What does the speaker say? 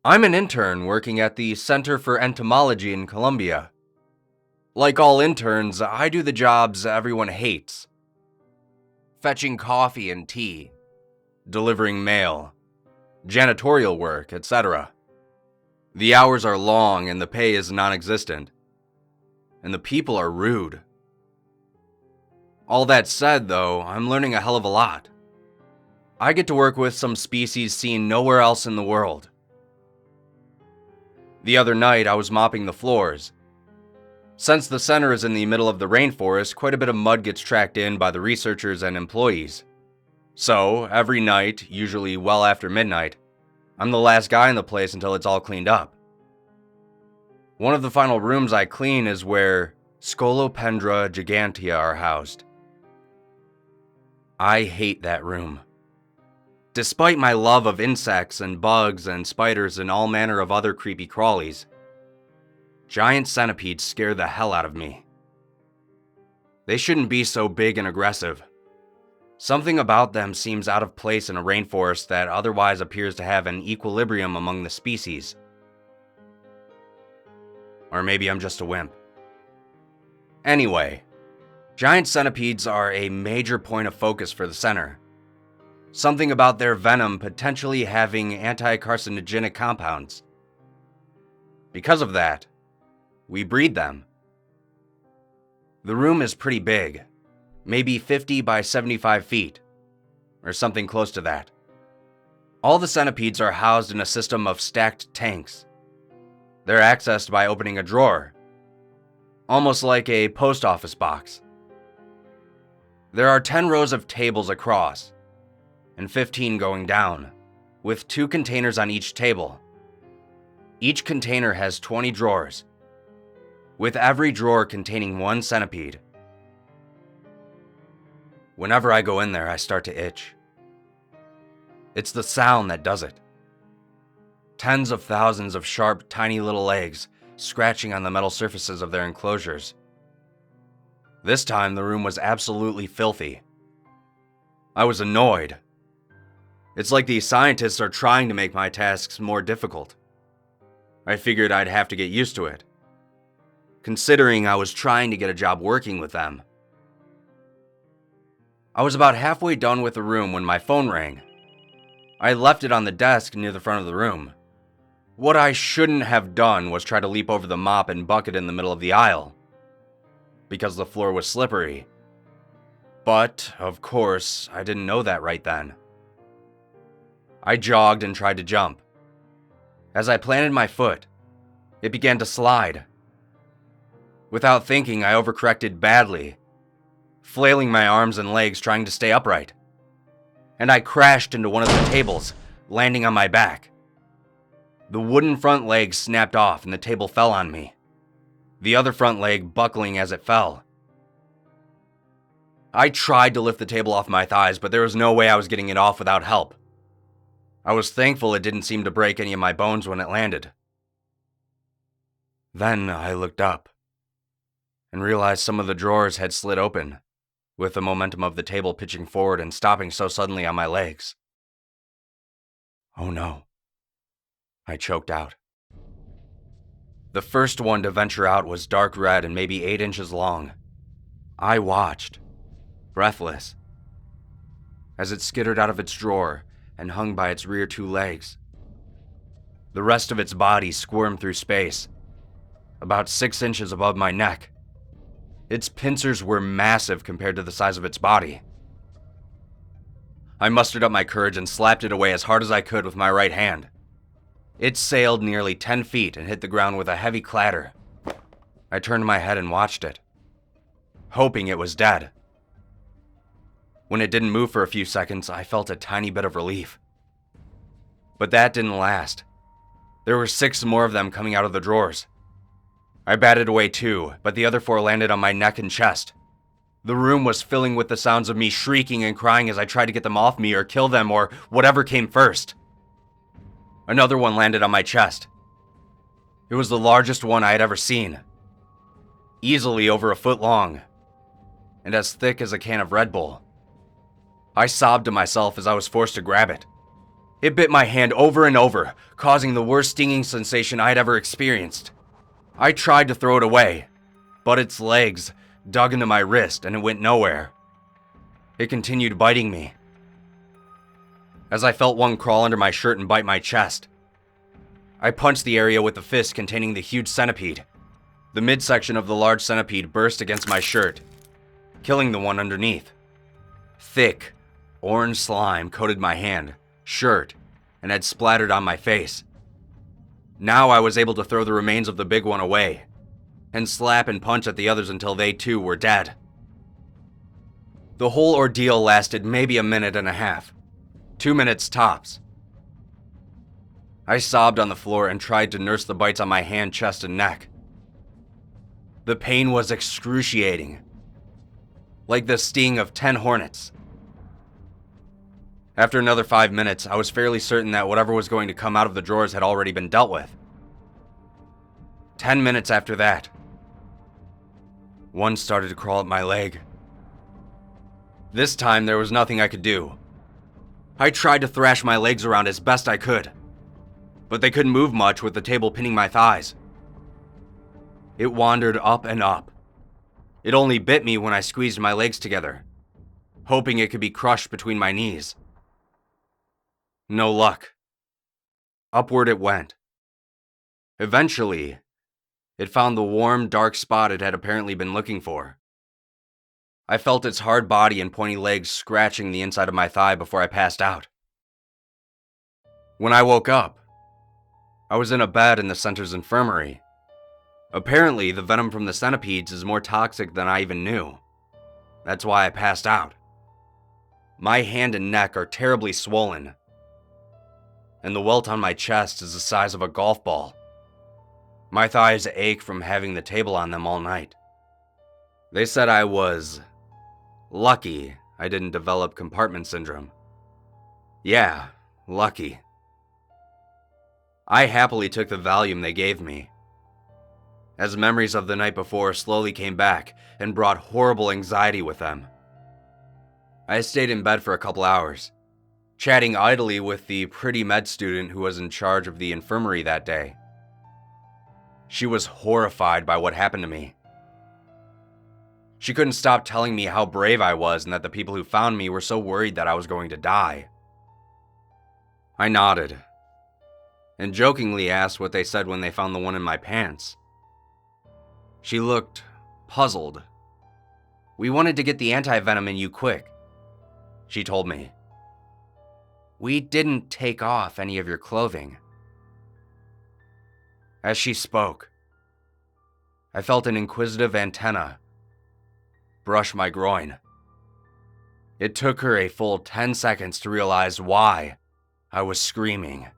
I'm an intern working at the Center for Entomology in Colombia. Like all interns, I do the jobs everyone hates. Fetching coffee and tea, delivering mail, janitorial work, etc. The hours are long and the pay is non-existent. And the people are rude. All that said, though, I'm learning a hell of a lot. I get to work with some species seen nowhere else in the world. The other night, I was mopping the floors. Since the center is in the middle of the rainforest, quite a bit of mud gets tracked in by the researchers and employees. So, every night, usually well after midnight, I'm the last guy in the place until it's all cleaned up. One of the final rooms I clean is where Scolopendra gigantea are housed. I hate that room. Despite my love of insects and bugs and spiders and all manner of other creepy crawlies, giant centipedes scare the hell out of me. They shouldn't be so big and aggressive. Something about them seems out of place in a rainforest that otherwise appears to have an equilibrium among the species. Or maybe I'm just a wimp. Anyway, giant centipedes are a major point of focus for the center. Something about their venom potentially having anti-carcinogenic compounds. Because of that, we breed them. The room is pretty big, maybe 50 by 75 feet, or something close to that. All the centipedes are housed in a system of stacked tanks. They're accessed by opening a drawer, almost like a post office box. There are 10 rows of tables across, and 15 going down, with 2 containers on each table. Each container has 20 drawers, with every drawer containing 1 centipede. Whenever I go in there, I start to itch. It's the sound that does it. Tens of thousands of sharp, tiny little legs scratching on the metal surfaces of their enclosures. This time, the room was absolutely filthy. I was annoyed. It's like these scientists are trying to make my tasks more difficult. I figured I'd have to get used to it, considering I was trying to get a job working with them. I was about halfway done with the room when my phone rang. I left it on the desk near the front of the room. What I shouldn't have done was try to leap over the mop and bucket in the middle of the aisle, because the floor was slippery. But, of course, I didn't know that right then. I jogged and tried to jump. As I planted my foot, it began to slide. Without thinking, I overcorrected badly, flailing my arms and legs trying to stay upright. And I crashed into one of the tables, landing on my back. The wooden front leg snapped off and the table fell on me, the other front leg buckling as it fell. I tried to lift the table off my thighs, but there was no way I was getting it off without help. I was thankful it didn't seem to break any of my bones when it landed. Then I looked up and realized some of the drawers had slid open, with the momentum of the table pitching forward and stopping so suddenly on my legs. Oh no, I choked out. The first one to venture out was dark red and maybe 8 inches long. I watched, breathless, as it skittered out of its drawer and hung by its rear 2 legs. The rest of its body squirmed through space, about 6 inches above my neck. Its pincers were massive compared to the size of its body. I mustered up my courage and slapped it away as hard as I could with my right hand. It sailed nearly 10 feet and hit the ground with a heavy clatter. I turned my head and watched it, hoping it was dead. When it didn't move for a few seconds, I felt a tiny bit of relief. But that didn't last. There were 6 more of them coming out of the drawers. I batted away 2, but the other 4 landed on my neck and chest. The room was filling with the sounds of me shrieking and crying as I tried to get them off me or kill them or whatever came first. Another one landed on my chest. It was the largest one I had ever seen, easily over a foot long, and as thick as a can of Red Bull. I sobbed to myself as I was forced to grab it. It bit my hand over and over, causing the worst stinging sensation I had ever experienced. I tried to throw it away, but its legs dug into my wrist and it went nowhere. It continued biting me. As I felt one crawl under my shirt and bite my chest, I punched the area with the fist containing the huge centipede. The midsection of the large centipede burst against my shirt, killing the one underneath. Thick, orange slime coated my hand, shirt, and had splattered on my face. Now I was able to throw the remains of the big one away, and slap and punch at the others until they too were dead. The whole ordeal lasted maybe a minute and a half, 2 minutes tops. I sobbed on the floor and tried to nurse the bites on my hand, chest, and neck. The pain was excruciating, like the sting of 10 hornets. After another 5 minutes, I was fairly certain that whatever was going to come out of the drawers had already been dealt with. 10 minutes after that, one started to crawl up my leg. This time, there was nothing I could do. I tried to thrash my legs around as best I could, but they couldn't move much with the table pinning my thighs. It wandered up and up. It only bit me when I squeezed my legs together, hoping it could be crushed between my knees. No luck. Upward it went. Eventually, it found the warm, dark spot it had apparently been looking for. I felt its hard body and pointy legs scratching the inside of my thigh before I passed out. When I woke up, I was in a bed in the center's infirmary. Apparently, the venom from the centipedes is more toxic than I even knew. That's why I passed out. My hand and neck are terribly swollen, and the welt on my chest is the size of a golf ball. My thighs ache from having the table on them all night. They said I was lucky I didn't develop compartment syndrome. Yeah, lucky. I happily took the Valium they gave me, as memories of the night before slowly came back and brought horrible anxiety with them. I stayed in bed for a couple hours, chatting idly with the pretty med student who was in charge of the infirmary that day. She was horrified by what happened to me. She couldn't stop telling me how brave I was and that the people who found me were so worried that I was going to die. I nodded, and jokingly asked what they said when they found the one in my pants. She looked puzzled. "We wanted to get the anti-venom in you quick," she told me. "We didn't take off any of your clothing." As she spoke, I felt an inquisitive antenna brush my groin. It took her a full 10 seconds to realize why I was screaming.